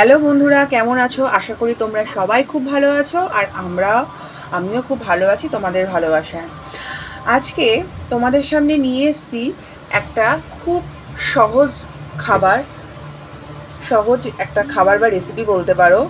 Hello বন্ধুরা, কেমন আছো? আশা করি তোমরা সবাই খুব ভালো আছো আর আমিও খুব ভালো আছি তোমাদের ভালোবাসায়। আজকে তোমাদের সামনে নিয়ে এসেছি একটা খুব সহজ খাবার, সহজ একটা খাবার বা রেসিপি বলতে পারো।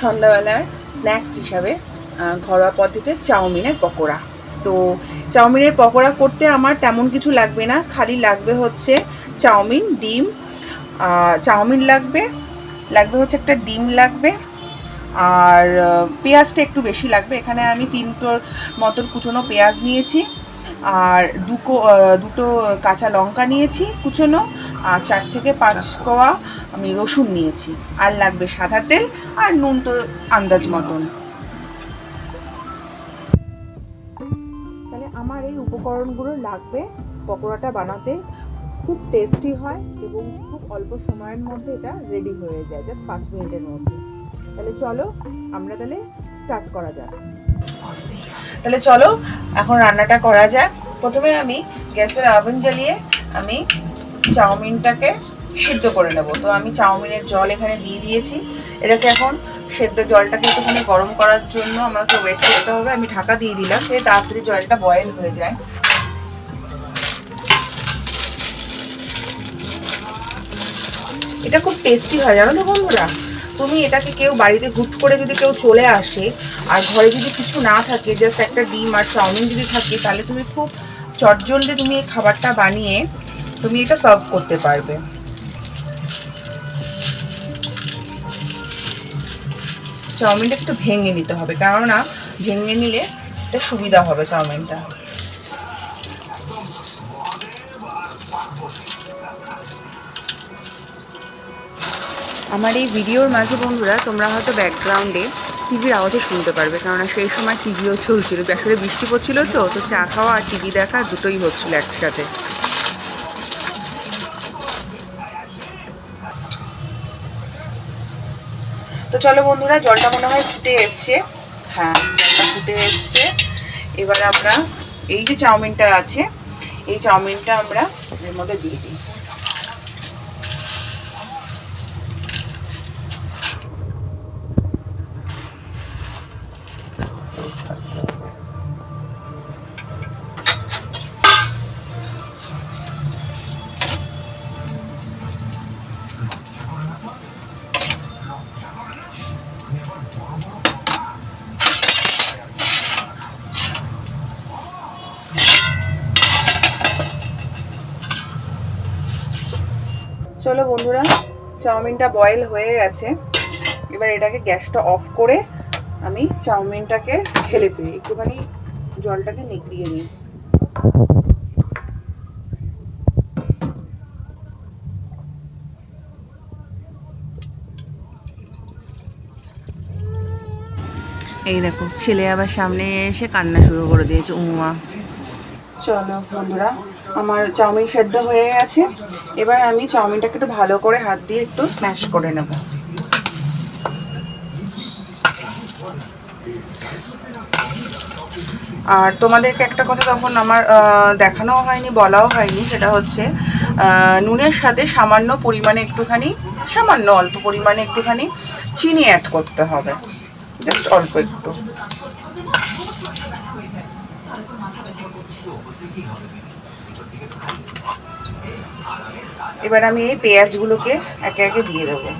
সন্ধ্যাবেলার স্ন্যাক্স হিসাবে ঘরোয়া পদ্ধতিতে চাউমিনের পকোড়া। তো চাউমিনের পকোড়া করতে আমার তেমন কিছু লাগবে না, খালি লাগবে হচ্ছে চাউমিন, ডিম, চাউমিন লাগবে, হচ্ছে একটা ডিম লাগবে, আর পেঁয়াজটা একটু বেশি লাগবে। এখানে আমি 3টোর মতন কুচনো পেঁয়াজ নিয়েছি, আর দুটো কাঁচা লঙ্কা নিয়েছি কুচনো, আর 4 থেকে 5 কোয়া আমি রসুন নিয়েছি। আর লাগবে সাদা তেল, আর নুন তো আন্দাজ মতন। তাহলে আমার এই উপকরণগুলো লাগবে পকোড়াটা বানাতে। খুব টেস্টি হয় এবং খুব অল্প সময়ের মধ্যে এটা রেডি হয়ে যায়, জাস্ট 5 মিনিটের মধ্যে। তাহলে চলো আমরা স্টার্ট করা যাক। তাহলে চলো এখন রান্নাটা করা যাক। প্রথমে আমি গ্যাসের ওভেন জ্বালিয়ে আমি চাউমিনটাকে সিদ্ধ করে নেব। তো আমি চাউমিনের জল এখানে দিয়ে দিয়েছি। এটাকে এখন সেদ্ধ জলটাকে একটুখানি গরম করার জন্য আমাকে ওয়েট করতে হবে। আমি ঢাকা দিয়ে দিলাম, সে তাড়াতাড়ি জলটা বয়েল হয়ে যায়। এটা খুব টেস্টি হয়, জানো তো বন্ধুরা। তুমি এটাকে কেউ বাড়িতে হুট করে যদি কেউ চলে আসে আর ঘরে যদি কিছু না থাকে, জাস্ট একটা ডিম আর চাউমিন যদি থাকে, তাহলে তুমি খুব চটজলদি তুমি এই খাবারটা বানিয়ে তুমি এটা সার্ভ করতে পারবে। চাউমিনটা একটু ভেঙে নিতে হবে, কেননা ভেঙে নিলে এটা সুবিধা হবে চাউমিনটা। আমার এই ভিডিওর মাঝে বন্ধুরা তোমরা হয়তো ব্যাকগ্রাউন্ডে টিভির আওয়াজও শুনতে পারবে, কেননা সেই সময় টিভিও চলছিল। আসলে বৃষ্টি পড়ছিল, তো চা খাওয়া আর টিভি দেখা দুটোই হচ্ছিল একসাথে। তো চলো বন্ধুরা, জলটা মনে হয় ফুটে এসছে। হ্যাঁ, জলটা ফুটে এসছে। এবার আমরা এই যে চাউমিনটা আছে, এই চাউমিনটা আমরা এর মধ্যে দিয়ে দিই। চলো বন্ধুরা, চাউমিনটা বয়েল হয়ে গেছে। এবার এটাকে গ্যাসটা অফ করে আমি চাউমিনটাকে ঢেলে ফেলি, একটুখানি জলটাকে নিগড়িয়ে নিই। এই দেখো, ছেলে আবার সামনে এসে কান্না শুরু করে দিয়েছে, উমা। চলো বন্ধুরা, আমার চাউমিন সেদ্ধ হয়ে গেছে। এবার আমি চাউমিনটাকে একটু ভালো করে হাত দিয়ে একটু স্ম্যাশ করে নেব। আর তোমাদেরকে একটা কথা তখন আমার দেখানোও হয়নি, বলাও হয়নি, সেটা হচ্ছে নুনের সাথে সামান্য পরিমাণে একটুখানি, সামান্য অল্প পরিমাণে একটুখানি চিনি অ্যাড করতে হবে, জাস্ট অল্প একটু। এবার আমি এই পেঁয়াজগুলোকে একে একে দিয়ে দেবো।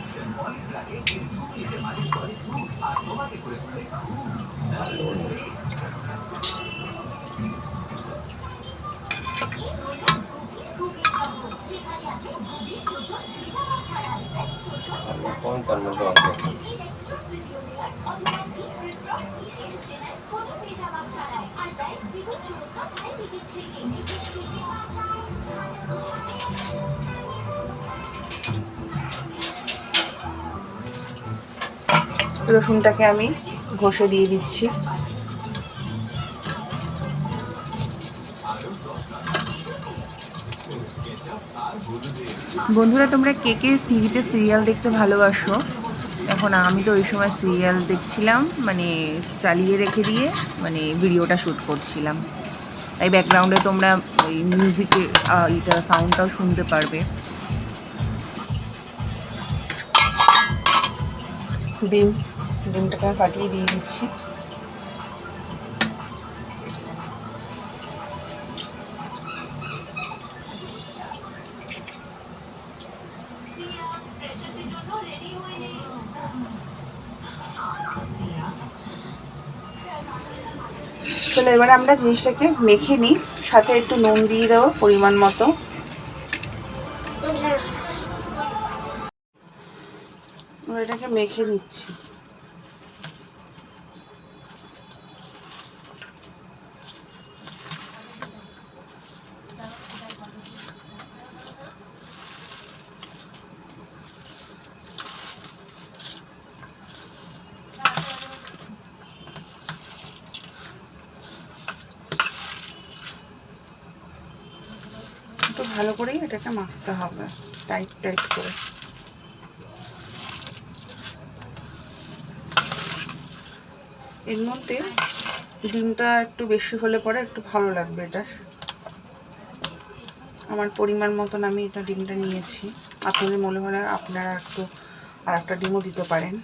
রসুনটাকে আমি ঘষে দিয়ে দিচ্ছি। বন্ধুরা, তোমরা কে কে টিভিতে সিরিয়াল দেখতে ভালোবাসো? এখন আমি তো ওই সময় সিরিয়াল দেখছিলাম, মানে চালিয়ে রেখে দিয়ে মানে ভিডিওটা শ্যুট করছিলাম। তাই ব্যাকগ্রাউন্ডে তোমরা ওই মিউজিকে এটা সাউন্ডটাও শুনতে পারবে। ডিমটাকে আমি ফাটিয়ে দিয়ে দিচ্ছি। চলো এবারে আমরা জিনিসটাকে মেখে নিই, সাথে একটু নুন দিয়ে দেবো পরিমাণ মতো। এটাকে মেখে নিচ্ছি। একটু ভালো করেই এটাকে মাখতে হবে, টাইট টাইট করে। এর মধ্যে ডিমটা একটু বেশি হলে পরে একটু ভালো লাগবে। এটা আমার পরিমাণ মতন আমি এটা ডিমটা নিয়েছি। আপনাদের মনে হলে আপনারা একটু আর একটা ডিমও দিতে পারেন।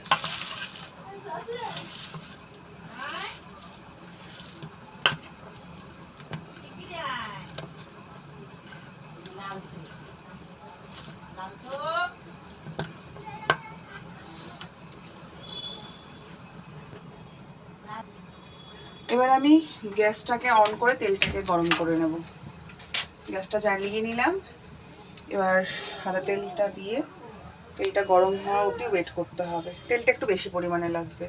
এবার আমি গ্যাসটাকে অন করে তেলটাকে গরম করে নেব। গ্যাসটা জ্বালিয়ে নিলাম। এবার সাদা তেলটা দিয়ে তেলটা গরম হওয়া অবধি ওয়েট করতে হবে। তেলটা একটু বেশি পরিমাণে লাগবে।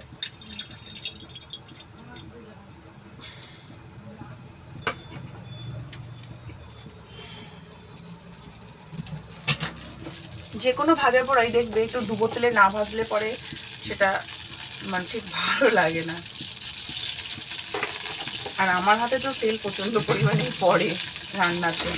যে কোনো ভাজার পরেই দেখবে একটু ডুবো তেলে না ভাজলে পরে সেটা মানে ঠিক ভালো লাগে না। আর আমার হাতে তো তেল প্রচণ্ড পরিমাণে পড়ে রান্নাতে।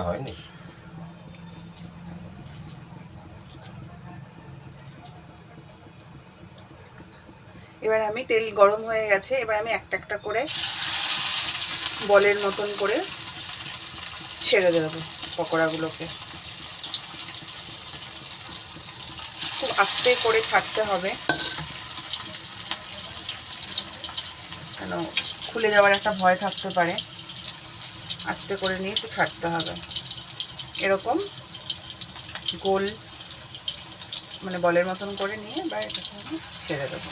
হয়নি। এবার আমি তেল গরম হয়ে গেছে। এবার আমি একটা একটা করে বলের মতন করে ছেড়ে দেবো পকোড়াগুলোকে। খুব আস্তে করে ছাড়তে হবে, কেন খুলে যাওয়ার একটা ভয় থাকতে পারে। আস্তে করে নিয়ে একটু ছাড়তে হবে। এরকম গোল মানে বলের মতন করে নিয়ে এবার এটাকে আমি ছেড়ে দেবো।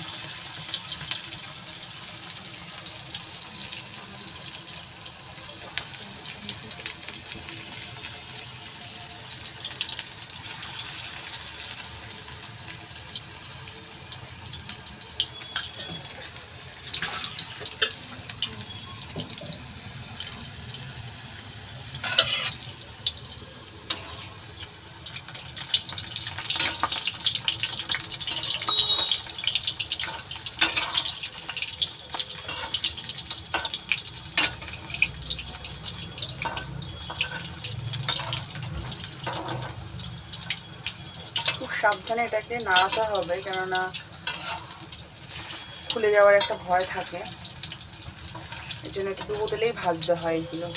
সাবধানে এটাকে নাড়াতে হবে, কেননা খুলে যাওয়ার একটা ভয় থাকে। এর জন্য একটু ডুবো তেলেই ভাজতে হয় এগুলো।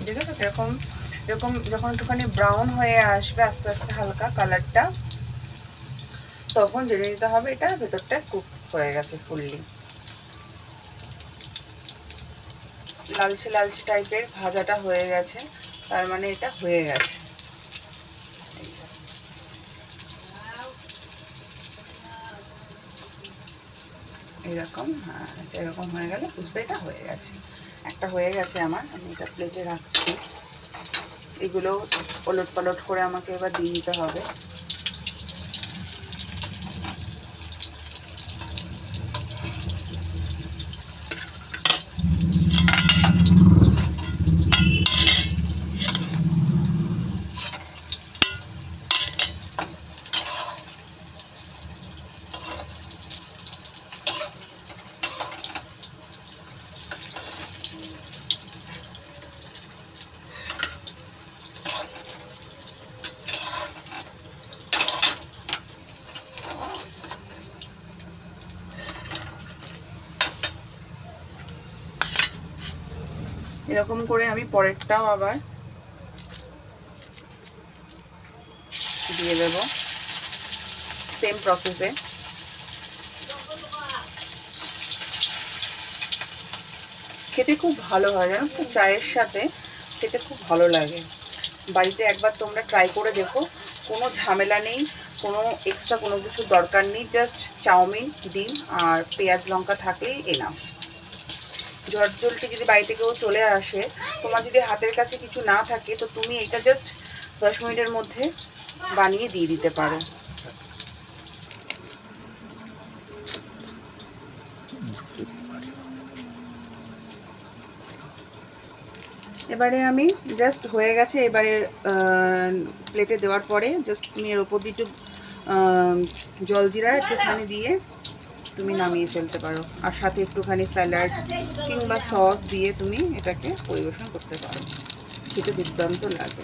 দেখেছো এরকম এরকম যখন একটুখানি ব্রাউন হয়ে আসবে আস্তে আস্তে হালকা কালারটা, তখন জেনে নিতে হবে এটা ভেতরটা কুক হয়ে গেছে ফুললি। লালচে লালচে টাইপের ভাজাটা হয়ে গেছে, তার মানে এটা হয়ে গেছে। এরকম, হ্যাঁ এরকম হয়ে গেলে বুঝবে এটা হয়ে গেছে। একটা হয়ে গেছে আমার, আমি এটা প্লেটে রাখছি। এগুলো ওলট পালট করে আমাকে এবার দিয়ে দিতে হবে। এরকম করে আমি পরেরটাও আবার দিয়ে দেব সেম প্রসেসে। খেতে খুব ভালো হয়, জানো তো, চায়ের সাথে খেতে খুব ভালো লাগে। বাড়িতে একবার তোমরা ট্রাই করে দেখো, কোনো ঝামেলা নেই, কোনো এক্সট্রা কোনো কিছু দরকার নেই, জাস্ট চাউমিন, ডিম আর পেঁয়াজ লঙ্কা থাকলেই এনাফ। ঝটজলটি যদি বাড়িতে কেউ চলে আসে, তোমার যদি হাতের কাছে কিছু না থাকে, তো তুমি এটা জাস্ট 10 মিনিটের মধ্যে বানিয়ে দিয়ে দিতে পারো। এবারে আমি জাস্ট হয়ে গেছে, এবারে প্লেটে দেওয়ার পরে জাস্ট তুমি এর ওপর দিয়ে একটু জলজিরা একটুখানি দিয়ে তুমি নামিয়ে ফেলতে পারো, আর সাথে একটুখানি স্যালাড কিংবা সস দিয়ে তুমি এটাকে পরিবেশন করতে পারো। খেতে দুর্দান্ত লাগে।